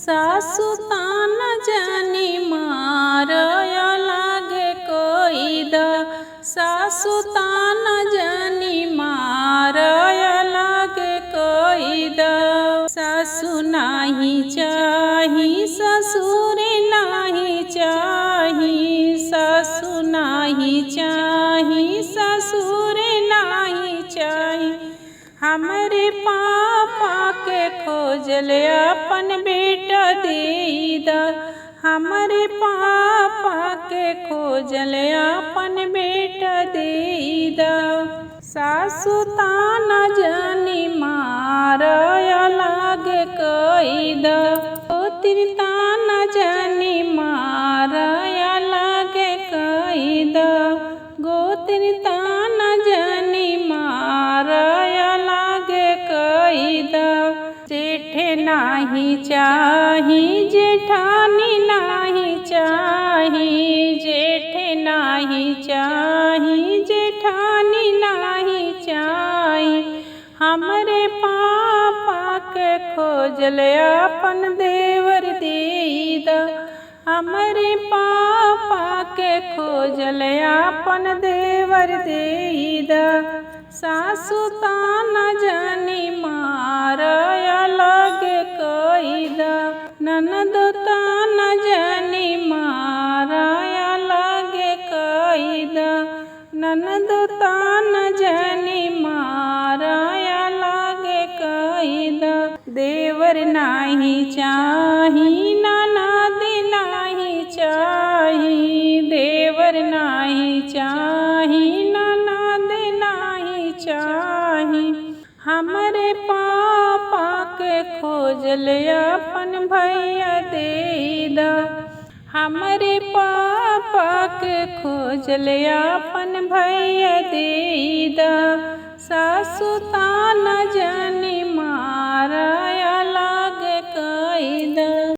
सासु तान जानी मारय लागे कोई द सासु तान जानी मारय लागे कोई द सासु नाही चाही ससुर नाही चाही सासु नाही चाही ससुर नाही चाही हमरे पापा के खोजले अपन बेटा दे दा हमरे पापा के खोजले अपन बेटा दे दा सासु तान जानी मारय लागे कोई दा पोतिर तान जानी मारय लागे कोई दा गोतिर तान जानी मारय लागे कोई दा जेठे नाही चाही जेठानी नाही चाही जेठे नाही चाही जेठानी नाही चाही हमरे पापा के खोजले अपन देवर दे दा हमरे पापा के खोजले अपन देवर दे दा सासु तान जानी मारय लागे कोई दा ननद तान जानी मारय लागे कोई दा ननद तान जानी मारय लागे कोई दा देवर नाही चाही ननद नाही चाही देवर नाही चाही ननद नाही चाही हमरे पापा के खोजले अपन भैया दे दा हमरे पापा के खोजले अपन भैया दे दा सासु तान जानी